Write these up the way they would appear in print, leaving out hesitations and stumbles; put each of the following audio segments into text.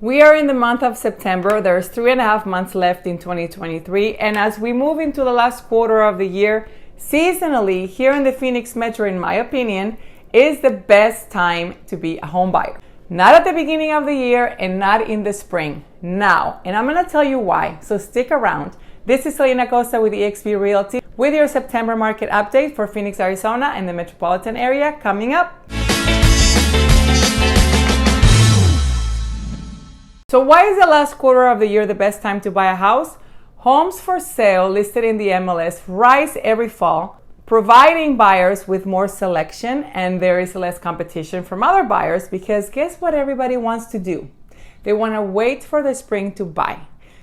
We are in the month of September. There's 3.5 months left in 2023. And as we move into the last quarter of the year, seasonally, here in the Phoenix Metro, in my opinion, is the best time to be a home buyer. Not at the beginning of the year and not in the spring. Now, and I'm going to tell you why. So stick around. This is Celina Acosta with eXp Realty with your September market update for Phoenix, Arizona and the metropolitan area coming up. So why is the last quarter of the year the best time to buy a house? Homes for sale listed in the MLS rise every fall, providing buyers with more selection, and there is less competition from other buyers because guess what everybody wants to do? They want to wait for the spring to buy.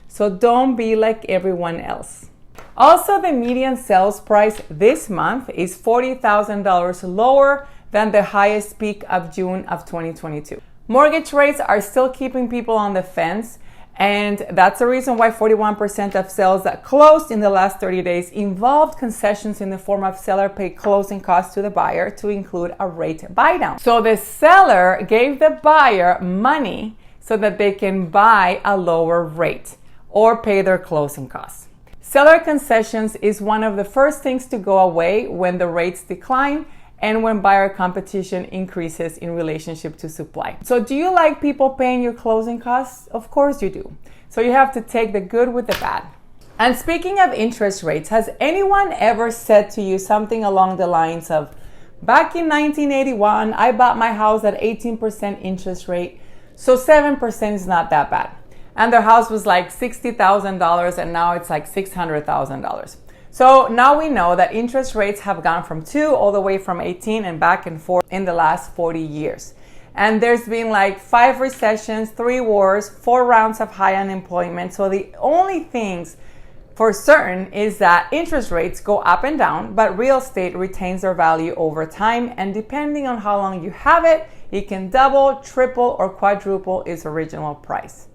So don't be like everyone else. Also, the median sales price this month is $40,000 lower than the highest peak of June of 2022. Mortgage rates are still keeping people on the fence, and that's the reason why 41% of sales that closed in the last 30 days involved concessions in the form of seller paid closing costs to the buyer to include a rate buydown. So the seller gave the buyer money so that they can buy a lower rate or pay their closing costs. Seller concessions is one of the first things to go away when the rates decline and when buyer competition increases in relationship to supply. So do you like people paying your closing costs? Of course you do. So you have to take the good with the bad. And speaking of interest rates, has anyone ever said to you something along the lines of, back in 1981, I bought my house at 18% interest rate, so 7% is not that bad. And their house was like $60,000 and now it's like $600,000. So now we know that interest rates have gone from 2 all the way from 18 and back and forth in the last 40 years. And there's been like 5 recessions, 3 wars, 4 rounds of high unemployment. So the only things for certain is that interest rates go up and down, but real estate retains their value over time. And depending on how long you have it, it can double, triple, or quadruple its original price.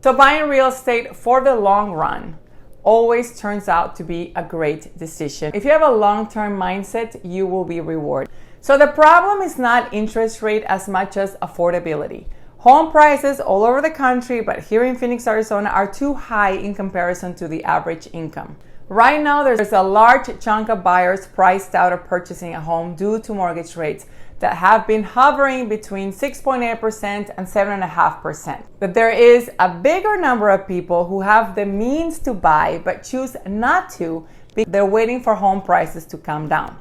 So buying real estate for the long run always turns out to be a great decision. If you have a long-term mindset, you will be rewarded. So the problem is not interest rate as much as affordability. Home prices all over the country, but here in Phoenix, Arizona, are too high in comparison to the average income. Right now, there's a large chunk of buyers priced out of purchasing a home due to mortgage rates that have been hovering between 6.8% and 7.5%. But there is a bigger number of people who have the means to buy but choose not to because they're waiting for home prices to come down.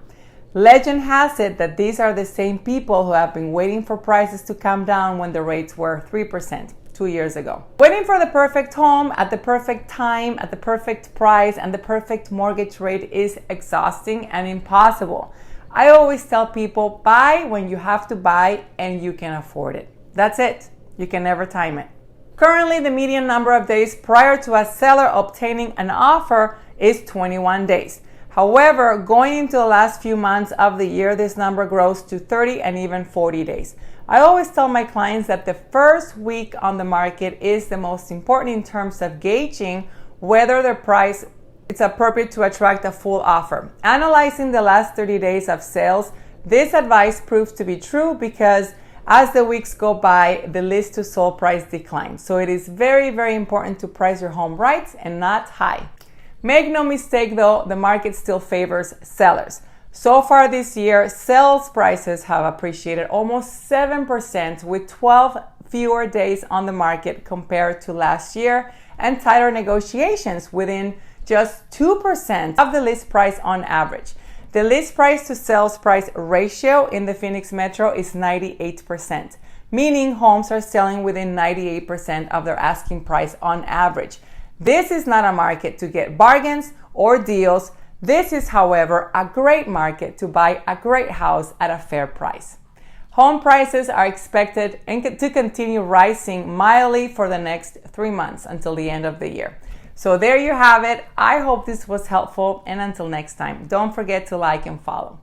Legend has it that these are the same people who have been waiting for prices to come down when the rates were 3% 2 years ago. Waiting for the perfect home at the perfect time, at the perfect price, and the perfect mortgage rate is exhausting and impossible. I always tell people, buy when you have to buy and you can afford it. That's it. You can never time it. Currently, the median number of days prior to a seller obtaining an offer is 21 days. However, going into the last few months of the year, this number grows to 30 and even 40 days. I always tell my clients that the first week on the market is the most important in terms of gauging whether the price it's appropriate to attract a full offer. Analyzing the last 30 days of sales, this advice proves to be true because as the weeks go by, the list to sold price declines. So it is very, very important to price your home right and not high. Make no mistake though, the market still favors sellers. So far this year, sales prices have appreciated almost 7% with 12 fewer days on the market compared to last year and tighter negotiations within just 2% of the list price on average. The list price to sales price ratio in the Phoenix Metro is 98%, meaning homes are selling within 98% of their asking price on average. This is not a market to get bargains or deals. This is, however, a great market to buy a great house at a fair price. Home prices are expected to continue rising mildly for the next 3 months until the end of the year. So there you have it. I hope this was helpful, and until next time, don't forget to like and follow.